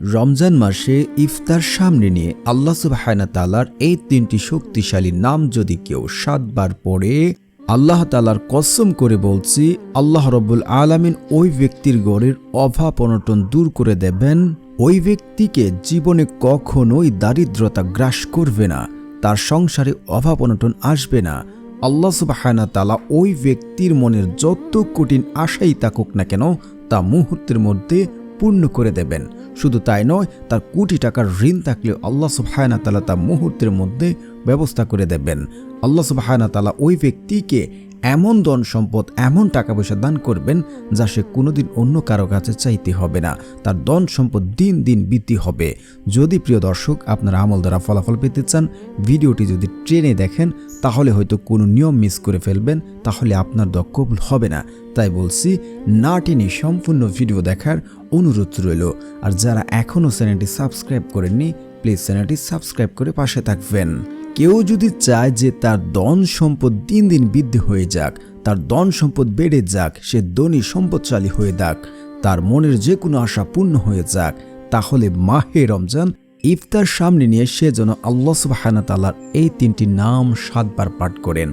রমজান মাসে ইফতার সামনে নিয়ে আল্লাহ সুবহানাহু ওয়া তাআলার এই ৩টি শক্তিশালী নাম যদি কেউ ৭ বার পড়ে, আল্লাহ তাআলার কসম করে বলছি, আল্লাহ রাব্বুল আলামিন ওই ব্যক্তির ঘরের অভাব অনটন দূর করে দেবেন। ওই ব্যক্তিকে জীবনে কখনোই দারিদ্রতা গ্রাস করবে না, তার সংসারে অভাব অনটন আসবে না। আল্লাহ সুবহানাহু ওয়া তাআলা ওই ব্যক্তির মনের যত কঠিন আশাই থাকুক না কেন তা মুহূর্তের মধ্যে পূর্ণ করে দেবেন। শুধু তাই নয়, তার কোটি টাকার ঋণ থাকলেও আল্লাহ সুবহানাহু ওয়া তাআলা তা মুহূর্তের মধ্যে ব্যবস্থা করে দেবেন। আল্লাহ সুবহানাহু ওয়া তাআলা ওই ব্যক্তিকে এমন ধন সম্পদ, এমন টাকা পয়সা দান করবেন যা সে কোনোদিন অন্য কারো কাছে চাইতে হবে না। তার ধন সম্পদ দিন দিন বৃদ্ধি হবে। যদি প্রিয় দর্শক আপনারা আমল দ্বারা ফলাফল পেতে চান, ভিডিওটি যদি ট্রেনে দেখেন তাহলে হয়তো কোনো নিয়ম মিস করে ফেলবেন, তাহলে আপনার দোয়া কবুল হবে না। তাই বলছি, না টেনে সম্পূর্ণ ভিডিও দেখার অনুরোধ রইল। আর যারা এখনও চ্যানেলটি সাবস্ক্রাইব করেননি, প্লিজ চ্যানেলটি সাবস্ক্রাইব করে পাশে থাকবেন। কেউ যদি চায় যে তার ধন সম্পদ দিন দিন বৃদ্ধি হয়ে যাক, তার ধন সম্পদ বেড়ে যাক, সে ধনী সম্পদশালী হয়ে যাক, তার মনের যে কোনো আশা পূর্ণ হয়ে যাক, তাহলে মাহে রমজান ইফতার সামনে নিয়ে সে যেন আল্লাহ সুবহানাহু ওয়া তাআলার এই ৩টি নাম ৭ বার পাঠ করেন।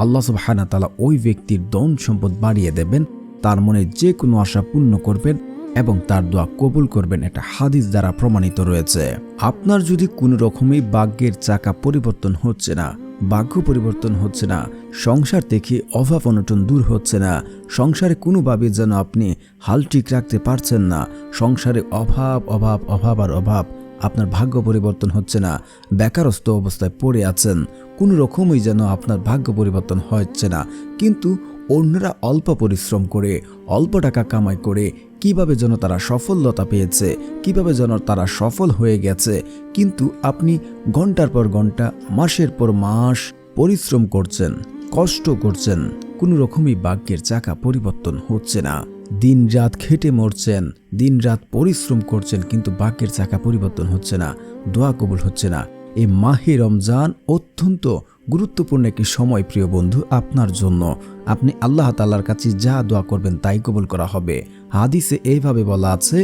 আল্লাহ সুবহানাহু ওয়া তাআলা ওই ব্যক্তির ধন সম্পদ বাড়িয়ে দেবেন, তার মনে যে কোনো আশা পূর্ণ করবেন এবং তার দোয়া কবুল করবেন। এটা হাদিস দ্বারা প্রমাণিত রয়েছে। আপনার যদি কোনো রকমই ভাগ্যের চাকা পরিবর্তন হচ্ছে না, ভাগ্য পরিবর্তন হচ্ছে না, সংসার থেকে অভাব অনটন দূর হচ্ছে না, সংসারে কোনোভাবে যেন আপনি হাল ঠিক রাখতে পারছেন না, সংসারে অভাব অভাব অভাব আর অভাব, আপনার ভাগ্য পরিবর্তন হচ্ছে না, বেকারস্থ অবস্থায় পড়ে আছেন, কোনো রকমই যেন আপনার ভাগ্য পরিবর্তন হচ্ছে না, কিন্তু অন্যরা অল্প পরিশ্রম করে, অল্প টাকা কামাই করে কিভাবে যেন তারা সফলতা পেয়েছে, কিভাবে যেন তারা সফল হয়ে গেছে, কিন্তু আপনি ঘন্টার পর ঘন্টা, মাসের পর মাস পরিশ্রম করছেন, কষ্ট করছেন, কোনো রকমই ভাগ্যের চাকা পরিবর্তন হচ্ছে না। দিন রাত খেটে মরছেন, দিন রাত পরিশ্রম করছেন, কিন্তু ভাগ্যের চাকা পরিবর্তন হচ্ছে না, দোয়া কবুল হচ্ছে না। এই মাহে রমজান অত্যন্ত গুরুত্বপূর্ণ একটি সময় প্রিয় বন্ধু আপনার জন্য। আপনি আল্লাহ তাআলার কাছে যা দোয়া করবেন তাই কবুল করা হবে। হাদিসে এইভাবে বলা আছে,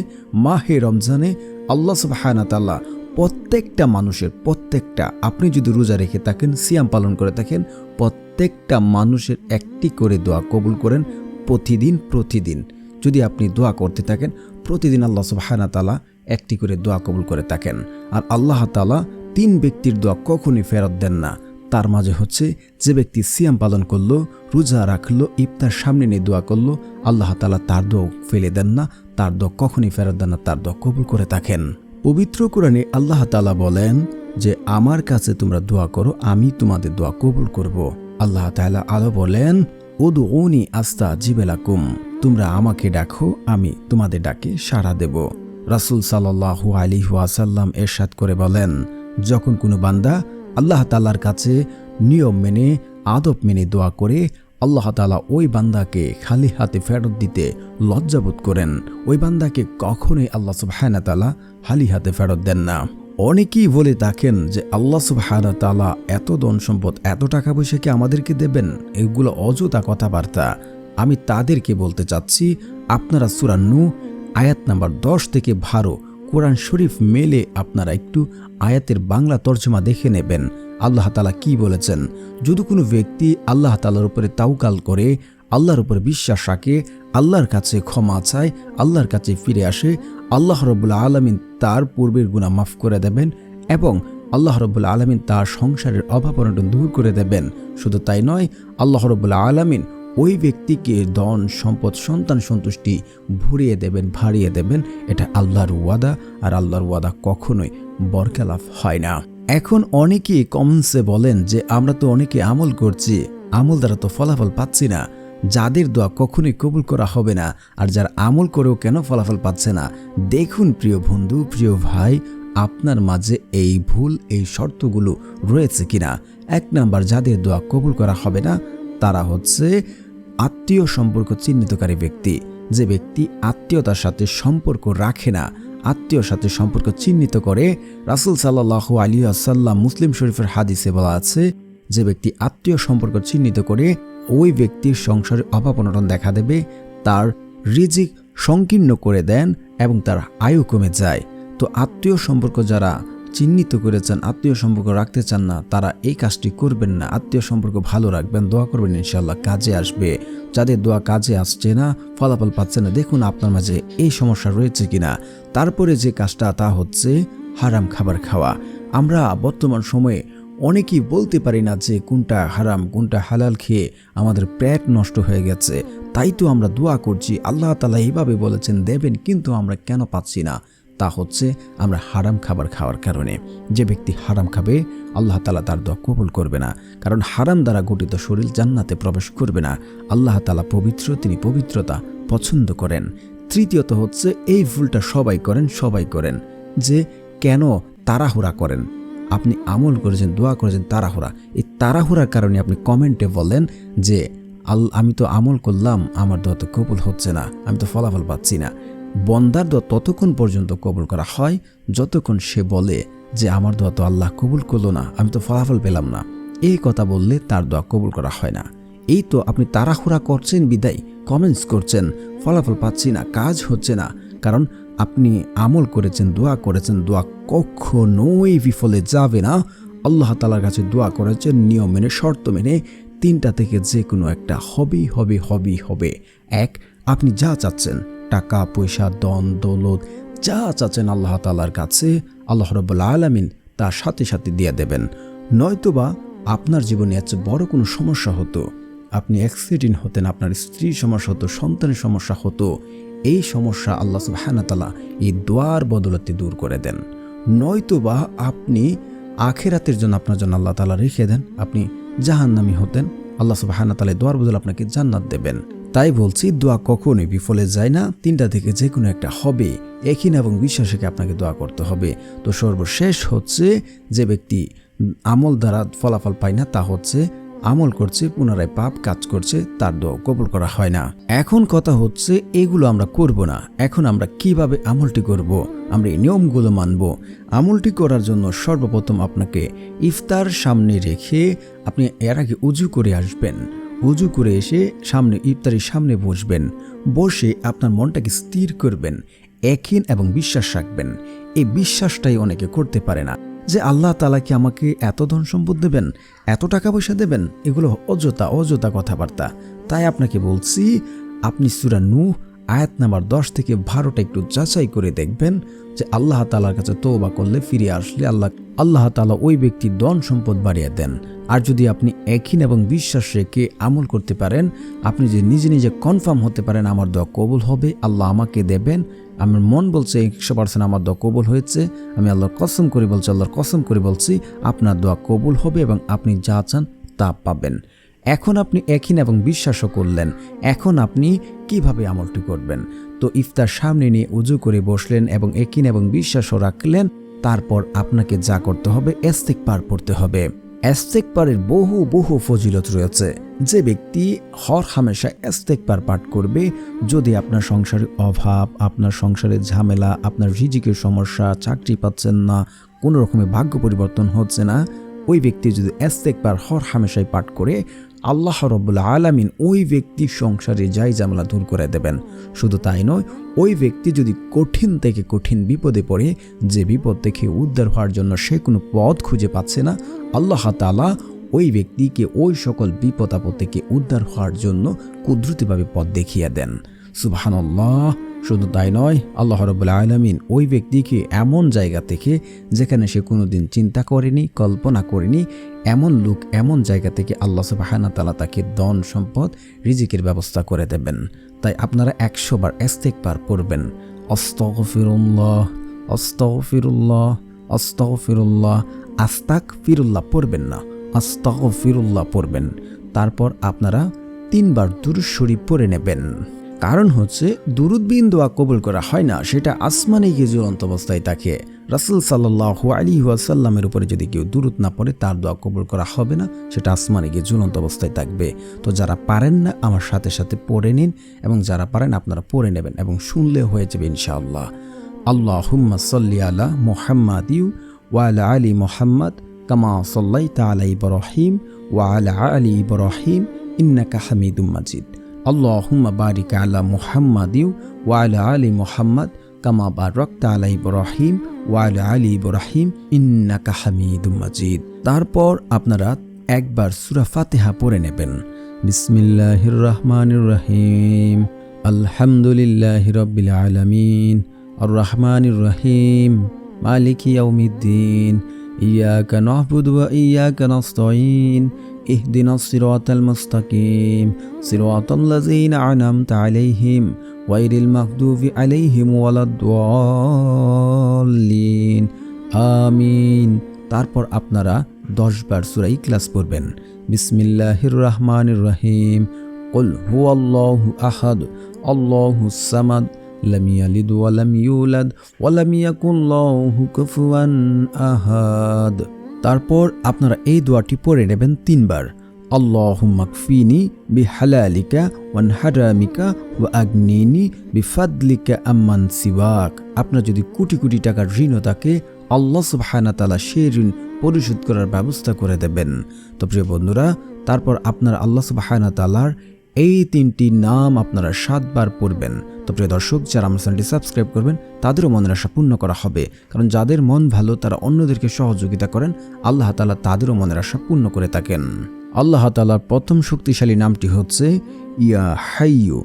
মাহে রমজানে আল্লাহ সুবহানাহু ওয়া তাআলা প্রত্যেকটা মানুষের, প্রত্যেকটা, আপনি যদি রোজা রেখে থাকেন, সিয়াম পালন করে থাকেন, প্রত্যেকটা মানুষের একটি করে দোয়া কবুল করেন প্রতিদিন। প্রতিদিন যদি আপনি দোয়া করতে থাকেন, প্রতিদিন আল্লাহ সুবহানাহু ওয়া তাআলা একটি করে দোয়া কবুল করে থাকেন। আর আল্লাহ তাআলা ৩ ব্যক্তির দোয়া কখনই ফেরত দেন না। তার মাঝে হচ্ছে যে ব্যক্তি সিয়াম পালন করলো, রোজা রাখলো, ইফতার সামনে নিয়ে দোয়া করলো, আল্লাহ তাআলা তার দোয়া ফেলে দেন না, তার দোয়া কখনই ফেরত দেন না, তার দোয়া কবুল করে থাকেন। পবিত্র কোরআনে আল্লাহ তাআলা বলেন যে আমার কাছে তোমরা দোয়া করো, আমি তোমাদের দোয়া কবুল করব। আল্লাহ তাআলা আরো বলেন, উদউনি আস্তাজিব লাকুম, তোমরা আমাকে ডাকো, আমি তোমাদের ডাকে সাড়া দেব। রাসূল সাল্লাল্লাহু আলাইহি ওয়াসাল্লাম ইরশাদ করে বলেন, যখন কোনো বান্দা আল্লাহ তাআলার কাছে নিয়ম মেনে, আদব মেনে দোয়া করে, আল্লাহ তাআলা ওই বান্দাকে খালি হাতে ফেরত দিতে লজ্জাবোধ করেন। ওই বান্দাকে কখনোই আল্লাহ সুবহানাহু ওয়া তাআলা খালি হাতে ফেরত দেন না। অনেকেই বলে থাকেন যে আল্লাহ সুবহানাহু ওয়া তাআলা এত ধন সম্পদ, এত টাকা পয়সা কি আমাদেরকে দেবেন? এগুলো অযথা কথাবার্তা। আমি তাদেরকে বলতে চাচ্ছি, আপনারা সূরা নূহ আয়াত নাম্বার 10 থেকে 12 কোরআন শরীফ মেলে আপনারা একটু আয়াতের বাংলা তর্জমা দেখে নেবেন। আল্লাহ তাআলা কি বলেছেন? যদি কোনো ব্যক্তি আল্লাহ তাআলার উপরে তাওয়াক্কুল করে, আল্লাহর উপরে বিশ্বাস রাখে, আল্লাহর কাছে ক্ষমা চায়, আল্লাহর কাছে ফিরে আসে, আল্লাহ রাব্বুল আলামিন তার পূর্বের গুনাহ মাফ করে দেবেন এবং আল্লাহ রাব্বুল আলামিন তার সংসারের অভাব অনটন দূর করে দেবেন। শুধু তাই নয়, আল্লাহ রাব্বুল আলামিন ওই ব্যক্তিকে ধন সম্পদ, সন্তান সন্তুষ্টি ভরিয়ে দেবেন, ভারিয়ে দেবেন। এটা আল্লাহর ওয়াদা, আর আল্লাহর ওয়াদা কখনোই বরখেলাফ হয় না। এখন অনেকেই কমেন্টসে বলেন যে আমরা তো অনেকে আমল করছি, আমল দ্বারা তো ফলাফল পাচ্ছি না, যাদের দোয়া কখনোই কবুল করা হবে না, আর যারা আমল করেও কেন ফলাফল পাচ্ছে না। দেখুন প্রিয় বন্ধু, প্রিয় ভাই, আপনার মাঝে এই ভুল, এই শর্তগুলো রয়েছে কিনা। ১ নাম্বার, যাদের দোয়া কবুল করা হবে না তারা হচ্ছে আত্মীয় সম্পর্ক চিহ্নিতকারী ব্যক্তি। যে ব্যক্তি আত্মীয়তার সাথে সম্পর্ক রাখে না, আত্মীয়র সাথে সম্পর্ক চিহ্নিত করে। রাসূল সাল্লাল্লাহু আলাইহি ওয়াসাল্লাম মুসলিম শরীফের হাদিসে বলা আছে, যে ব্যক্তি আত্মীয় সম্পর্ক চিহ্নিত করে, ওই ব্যক্তির সংসারে অভাব অনটন দেখা দেবে, তার রিজিক সংকীর্ণ করে দেন এবং তার আয়ু কমে যায়। তো আত্মীয় সম্পর্ক যারা চিহ্নিত করেছেন, আত্মীয় সম্পর্ক রাখতে চান না, তারা এই কাজটি করবেন না। আত্মীয় সম্পর্ক ভালো রাখবেন, দোয়া করবেন, ইনশাআল্লাহ কাজে আসবে। যাদের দোয়া কাজে আসছে না, ফলাফল পাচ্ছে না, দেখুন আপনার মাঝে এই সমস্যা রয়েছে কিনা। তারপরে যে কাজটা, তা হচ্ছে হারাম খাবার খাওয়া। আমরা বর্তমান সময়ে অনেকেই বলতে পারি না যে কোনটা হারাম কোনটা হালাল, খেয়ে আমাদের পেট নষ্ট হয়ে গেছে। তাই তো আমরা দোয়া করছি, আল্লাহ তাআলা এইভাবে বলেছেন দেবেন, কিন্তু আমরা কেন পাচ্ছি না? তা হচ্ছে আমরা হারাম খাবার খাওয়ার কারণে। যে ব্যক্তি হারাম খাবে, আল্লাহ তাআলা তার দোয়া কবুল করবে না, কারণ হারাম দ্বারা গঠিত শরীর জান্নাতে প্রবেশ করবে না। আল্লাহ তাআলা পবিত্র, তিনি পবিত্রতা পছন্দ করেন। তৃতীয়ত হচ্ছে, এই ভুলটা সবাই করেন যে কেন তাড়াহুড়া করেন। আপনি আমল করেছেন, দোয়া করেছেন, তাড়াহুড়া। এই তাড়াহুড়ার কারণে আপনি কমেন্টে বলেন যে আমি তো আমল করলাম, আমার দোয়া তো কবুল হচ্ছে না, আমি তো ফলাফল পাচ্ছি না। বন্দার দোয়া ততক্ষণ পর্যন্ত কবুল করা হয় যতক্ষণ সে বলে যে আমার দোয়া তো আল্লাহ কবুল করলো না, আমি তো ফলাফল পেলাম না। এই কথা বললে তার দোয়া কবুল করা হয় না। এই তো আপনি তাড়াহুড়া করছেন বিদায় কমেন্টস করছেন, ফলাফল পাচ্ছি না, কাজ হচ্ছে না, কারণ আপনি আমল করেছেন, দোয়া করেছেন, দোয়া কখনোই বিফলে যাবে না। আল্লাহ তাআলার কাছে দোয়া করেছেন নিয়ম মেনে, শর্ত মেনে, তিনটা থেকে যে কোনো একটা হবে। এক, আপনি যা চাচ্ছেন, টাকা পয়সা ধন দৌলত যা চাচ্ছেন আল্লাহ তাআলার কাছে, আল্লাহ রাব্বুল আলামিন তার সাথে সাথে দিয়ে দেবেন। নয়তোবা আপনার জীবনে এত বড় কোনো সমস্যা হতো, আপনি অ্যাক্সিডেন্ট হতেন, আপনার স্ত্রীর সমস্যা হতো, সন্তানের সমস্যা হতো, এই সমস্যা আল্লাহ সুবহানাহু ওয়া তাআলা এই দোয়ার বদলতে দূর করে দেন। নয়তোবা আপনি আখিরাতের জন্য আপনার জন্য আল্লাহ তাআলা রেখে দেন, আপনি জাহান্নামী হতেন, আল্লাহ সুবহানাহু ওয়া তাআলা দোয়ার বদলে আপনাকে জান্নাত দেবেন। তাই বলছি, দোয়া কখনোই বিফলে যায় না, তিনটা থেকে যে কোনো একটা হবে। ইয়াকিন এবং বিশ্বাসকে আপনাকে দোয়া করতে হবে। তো সর্বশেষ হচ্ছে, যে ব্যক্তি আমল দ্বারা ফলাফল পায় না, তা হচ্ছে আমল করছে, পুনরায় পাপ কাজ করছে, তার দোয়া কবুল করা হয় না। এখন কথা হচ্ছে, এগুলো আমরা করব না। এখন আমরা কিভাবে আমলটি করব? আমরা এই নিয়মগুলো মানব। আমলটি করার জন্য সর্বপ্রথম আপনাকে ইফতার সামনে রেখে আপনি এর আগে উজু করে আসবেন। উজু করে এসে ইফতারের সামনে বসবেন। বসে আপনার মনটাকে স্থির করবেন, ইয়াকিন এবং বিশ্বাস রাখবেন। এই বিশ্বাসটাই অনেকে করতে পারে না, যে আল্লাহ তাআলা কি আমাকে এত ধন সম্পদ দেবেন, এত টাকা পয়সা দেবেন। এগুলো অযথা কথাবার্তা। তাই আপনাকে বলছি, আপনি সূরা নূহ আয়াত নাম্বার 10 থেকে 12টা একটু যাচাই করে দেখবেন, যে আল্লাহ তাআলার কাছে তওবা করলে, ফিরে আসলে আল্লাহ তাআলা ওই ব্যক্তির ধন সম্পদ বাড়িয়ে দেন। আর যদি আপনি ইয়াকিন এবং বিশ্বাস রেখে আমল করতে পারেন, আপনি যে নিজে কনফার্ম হতে পারেন আমার দোয়া কবুল হবে, আল্লাহ আমাকে দেবেন, আমার মন বলছে 100% আমার দোয়া কবুল হয়েছে, আমি আল্লাহর কসম করে বলছি আপনার দোয়া কবুল হবে এবং আপনি যা চান তা পাবেন। এখন আপনি ইয়াকিন এবং বিশ্বাসও করলেন, এখন আপনি কিভাবে আমলটি করবেন? তো ইফতার সামনে নিয়ে উজু করে বসলেন এবং ইয়াকিন এবং বিশ্বাসও রাখলেন। তারপর আপনাকে যা করতে হবে, ইস্তিগফার পড়তে হবে। ইস্তিগফারের বহু ফজিলত রয়েছে। যে ব্যক্তি হর হামেশা ইস্তিগফার পাঠ করবে, যদি আপনার সংসারে অভাব, আপনার সংসারের ঝামেলা, আপনার রিজিকের সমস্যা, চাকরি পাচ্ছেন না, কোনো রকমের ভাগ্য পরিবর্তন হচ্ছে না, ওই ব্যক্তি যদি ইস্তিগফার হর হামেশাই পাঠ করে, আল্লাহ রাব্বুল আলামিন ওই ব্যক্তির সংসারে যাই ঝামেলা দূর করে দেবেন। শুধু তাই নয়, ওই ব্যক্তি যদি কঠিন থেকে কঠিন বিপদে পড়ে, যে বিপদ থেকে উদ্ধার হওয়ার জন্য সে কোনো পথ খুঁজে পাচ্ছে না, আল্লাহ তাআলা ওই ব্যক্তিকে ওই সকল বিপদ আপদ থেকে উদ্ধার হওয়ার জন্য কুদরতিভাবে পথ দেখিয়ে দেন। সুবহানাল্লাহ। শুধু তাই নয়, আল্লাহ রাব্বুল আলামিন ওই ব্যক্তিকে এমন জায়গা থেকে, যেখানে সে কোনোদিন চিন্তা করেনি, কল্পনা করেনি, এমন জায়গা থেকে আল্লাহ সুবহানাহু ওয়া তাআলা তাকে ধন সম্পদ, রিজিকের ব্যবস্থা করে দেবেন। তাই আপনারা 100 বার ইস্তিগফার পড়বেন। আস্তাগফিরুল্লাহ, আস্তাগফিরুল্লাহ, আস্তাগফিরুল্লাহ। আস্তাগফিরুল্লাহ পড়বেন না, আস্তাগফিরুল্লাহ পড়বেন। তারপর আপনারা 3 বার দুরূদ শরীফ পড়ে নেবেন। কারণ হচ্ছে, দুরূদবিহীন দোয়া কবুল করা হয় না, সেটা আসমানে গিয়ে ঝুলন্ত অবস্থায় থাকে। রাসূল সাল্লাল্লাহু আলাইহি ওয়াসাল্লামের উপরে যদি কেউ দুরূদ না পড়ে, তার দোয়া কবুল করা হবে না, সেটা আসমানে গিয়ে ঝুলন্ত অবস্থায় থাকবে। তো যারা পারেন না, আমার সাথে সাথে পড়ে নিন, এবং যারা পারেন আপনারা পড়ে নেবেন, এবং শুনলে হয়ে যাবে ইনশাআল্লাহ। আল্লাহুম্মা সাল্লি আলা মুহাম্মাদিউ ওয়া আলা আলি মুহাম্মাদ কামা সাল্লাইতা আলা ইব্রাহিম ওয়া আলা আলি ইব্রাহিম ইন্নাকা হামিদুম মাজিদ। আল্লাহুম্মা বারিক আলা মুহাম্মাদিউ ওয়া আলা আলি মুহাম্মাদ কামা বারাকতা আলা ইব্রাহিম ওয়া আলা আলি ইব্রাহিম ইন্নাকা হামিদুম মাজিদ। তারপর আপনারা একবার সূরা ফাতিহা পড়ে নেবেন। বিসমিল্লাহির রহমানির রহিম, আলহামদুলিল্লাহি রাব্বিল আলামিন, আর রহমানির রহিম, মালিকি ইয়াউমিদ্দিন, ইয়াকা না'বুদু ওয়া ইয়াকা নাস্তাঈন, ইহদিনাস সিরাতাল মুস্তাকিম, সিরাতাল লাযীনা আন'আমতা আলাইহিম গায়রিল মাগদুবি আলাইহিম ওয়ালাদ-দাল্লিন, আমিন। তারপর আপনারা 10 বার সূরা ইখলাস পড়বেন। বিসমিল্লাহির রহমানির রহিম, কুল হুয়াল্লাহু আহাদ, আল্লাহুস সামাদ, লাম ইয়ালিদ ওয়া লাম ইউলাদ ওয়া লাম ইয়াকুল লাহু কুফুয়ান আহাদ। তারপর আপনারা এই দোয়াটি পড়ে নেবেন 3 বার। আল্লাহুম্মা কফিনি বিহালালিকা ওয়ান হারামিকা ওয়া আগনিনি বিফাদলিকা আম্মান সিওয়াক। আপনার যদি কোটি কোটি টাকার ঋণও থাকে, আল্লাহ সুবহানাহু ওয়া তাআলা সেই ঋণ পরিশোধ করার ব্যবস্থা করে দেবেন। তো প্রিয় বন্ধুরা, তারপর আপনারা আল্লাহ সুবহানাহু ওয়া তাআলার এই 3টি নাম আপনারা 7 বার পড়বেন। তো প্রিয় দর্শক, যারা আমার চ্যানেলটি সাবস্ক্রাইব করবেন তাদেরও মনের আশা পূর্ণ করা হবে, কারণ যাদের মন ভালো তারা অন্যদেরকে সহযোগিতা করেন, আল্লাহ তাআলা তাদেরও মনের আশা পূর্ণ করে থাকেন। আল্লাহ তাআলার প্রথম শক্তিশালী নামটি হচ্ছে ইয়া হাইয়ু,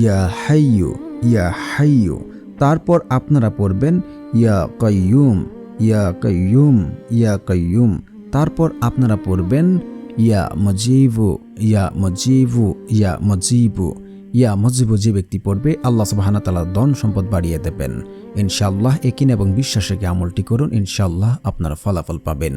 ইয়া হাইয়ু, ইয়া হাইয়ু। তারপর আপনারা পড়বেন ইয়া কাইয়ুম, ইয়া কাইয়ুম, ইয়া কাইয়ুম। তারপর আপনারা পড়বেন ইয়া মুজিবু, ইয়া মুজিবু, ইয়া মুজিবু। ইয়া মুজিবু যে ব্যক্তি পড়বে, আল্লাহ সুবহানাহু ওয়া তাআলা ধন সম্পদ বাড়িয়ে দেবেন। ইনশাআল্লাহ একিন এবং বিশ্বাসে আমলটি করুন, ইনশাআল্লাহ আপনারা ফলাফল পাবেন।